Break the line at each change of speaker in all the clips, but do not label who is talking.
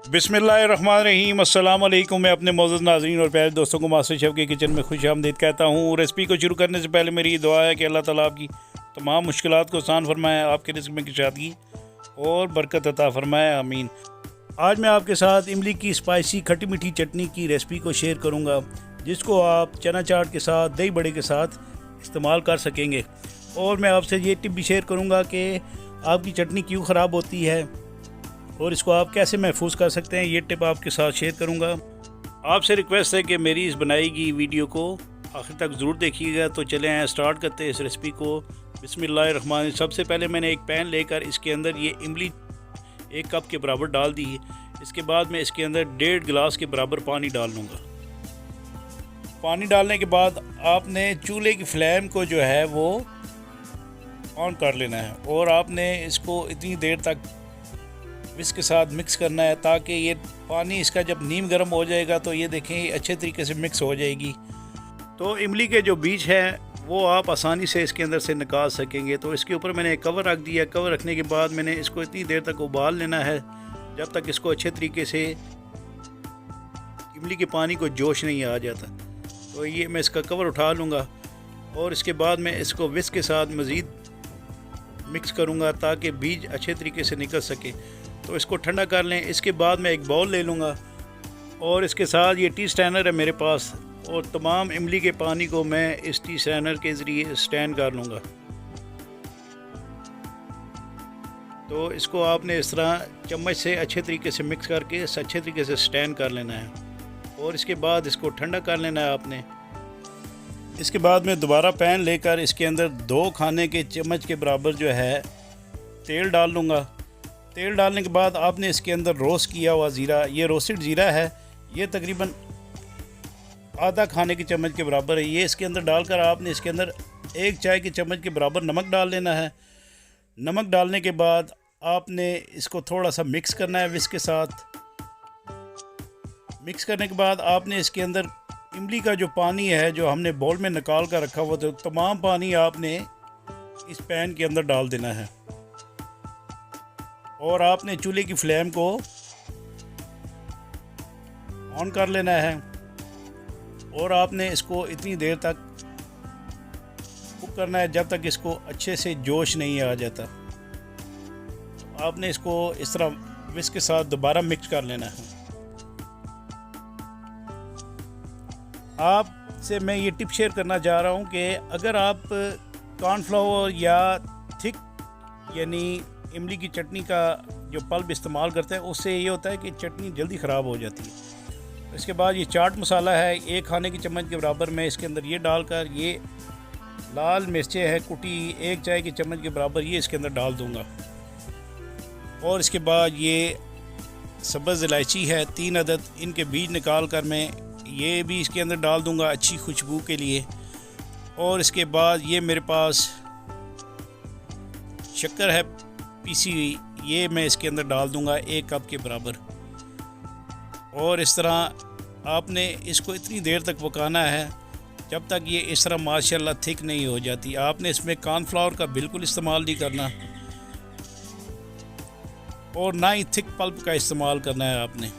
बिस्मिल्लाहिर्रहमानिर्रहीम, अस्सलाम वालेकुम। मैं अपने मौजूद नाज़रीन और प्यारे दोस्तों को मास्टर शेफ़ के किचन में खुश आमदीद कहता हूँ। रेसिपी को शुरू करने से पहले मेरी दुआ है कि अल्लाह ताला आपकी तमाम मुश्किलात को आसान फरमाए, आपके रिज़्क़ में कुशादगी और बरकत अता फरमाए, आमीन। आज मैं आपके साथ इमली की स्पाइसी खट्टी मीठी चटनी की रेसिपी को शेयर करूँगा, जिसको आप चना चाट के साथ, दही बड़े के साथ इस्तेमाल कर सकेंगे। और मैं आपसे ये टिप भी शेयर करूँगा कि आपकी चटनी क्यों ख़राब होती है और इसको आप कैसे महफूज कर सकते हैं, ये टिप आपके साथ शेयर करूंगा। आपसे रिक्वेस्ट है कि मेरी इस बनाई गई वीडियो को आखिर तक ज़रूर देखिएगा। तो चले आए स्टार्ट करते हैं इस रेसिपी को। बिस्मिल्लाहिर्रहमानिर्रहीम। सबसे पहले मैंने एक पैन लेकर इसके अंदर ये इमली 1 कप के बराबर डाल दी है। इसके बाद मैं इसके अंदर 1.5 गिलास के बराबर पानी डाल लूँगा। पानी डालने के बाद आपने चूल्हे की फ्लेम को जो है वो ऑन कर लेना है और आपने इसको इतनी देर तक इसके साथ मिक्स करना है ताकि ये पानी इसका जब नीम गर्म हो जाएगा तो ये देखें अच्छे तरीके से मिक्स हो जाएगी। तो इमली के जो बीज हैं वो आप आसानी से इसके अंदर से निकाल सकेंगे। तो इसके ऊपर मैंने एक कवर रख दिया। कवर रखने के बाद मैंने इसको इतनी देर तक उबाल लेना है जब तक इसको अच्छे तरीके से इमली के पानी को जोश नहीं आ जाता। तो ये मैं इसका कवर उठा लूँगा और इसके बाद मैं इसको विस्क के साथ मज़ीद मिक्स करूँगा ताकि बीज अच्छे तरीके से निकल सके। तो इसको ठंडा कर लें। इसके बाद मैं एक बाउल ले लूँगा और इसके साथ ये टी स्ट्रेनर है मेरे पास और तमाम इमली के पानी को मैं इस टी स्ट्रेनर के ज़रिए स्ट्रेन कर लूँगा। तो इसको आपने इस तरह चम्मच से अच्छे तरीके से मिक्स करके अच्छे तरीके से स्ट्रेन कर लेना है और इसके बाद इसको ठंडा कर लेना है आपने। इसके बाद मैं दोबारा पैन लेकर इसके अंदर 2 खाने के चम्मच के बराबर जो है तेल डाल लूँगा। तेल डालने के बाद आपने इसके अंदर रोस्ट किया हुआ ज़ीरा, ये रोस्टेड ज़ीरा है, ये तकरीबन आधा खाने के चम्मच के बराबर है। ये इसके अंदर डालकर आपने इसके अंदर 1 चाय के चम्मच के बराबर नमक डाल लेना है। नमक डालने के बाद आपने इसको थोड़ा सा मिक्स करना है विस्क के साथ। मिक्स करने के बाद आपने इसके अंदर इमली का जो पानी है जो हमने बाउल में निकाल कर रखा हुआ था, तमाम पानी आपने इस पैन के अंदर डाल देना है और आपने चूल्हे की फ्लेम को ऑन कर लेना है और आपने इसको इतनी देर तक कुक करना है जब तक इसको अच्छे से जोश नहीं आ जाता। आपने इसको इस तरह विस्क के साथ दोबारा मिक्स कर लेना है। आपसे मैं ये टिप शेयर करना चाह रहा हूँ कि अगर आप कॉर्नफ्लावर या थिक यानी इमली की चटनी का जो पल्प इस्तेमाल करते हैं उससे ये होता है कि चटनी जल्दी ख़राब हो जाती है। इसके बाद ये चाट मसाला है 1 खाने की चम्मच के बराबर, मैं इसके अंदर ये डालकर ये लाल मिर्चें हैं कुटी 1 चाय की चम्मच के बराबर ये इसके अंदर डाल दूँगा। और इसके बाद ये सब्ज़ इलायची है 3 अदद, इनके बीज निकाल कर मैं ये भी इसके अंदर डाल दूँगा अच्छी खुशबू के लिए। और इसके बाद ये मेरे पास शक्कर है पीसी हुई, ये मैं इसके अंदर डाल दूंगा 1 कप के बराबर। और इस तरह आपने इसको इतनी देर तक पकाना है जब तक ये इस तरह माशाल्लाह थिक नहीं हो जाती। आपने इसमें कॉर्नफ्लावर का बिल्कुल इस्तेमाल नहीं करना और ना ही थिक पल्प का इस्तेमाल करना है आपने।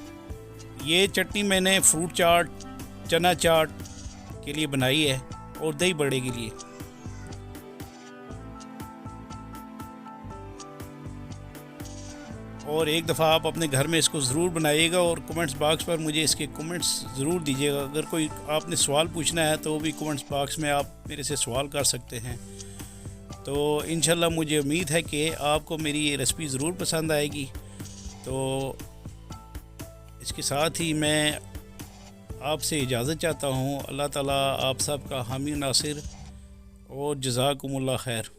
ये चटनी मैंने फ्रूट चाट, चना चाट के लिए बनाई है और दही बड़े के लिए। और एक दफ़ा आप अपने घर में इसको ज़रूर बनाइएगा और कमेंट्स बॉक्स पर मुझे इसके कमेंट्स ज़रूर दीजिएगा। अगर कोई आपने सवाल पूछना है तो भी कमेंट्स बॉक्स में आप मेरे से सवाल कर सकते हैं। तो इंशाल्लाह मुझे उम्मीद है कि आपको मेरी ये रेसिपी ज़रूर पसंद आएगी। तो इसके साथ ही मैं आपसे इजाज़त चाहता हूँ। अल्लाह ताला आप सब का हामी नासिर और जज़ाकुमुल्लाह खैर।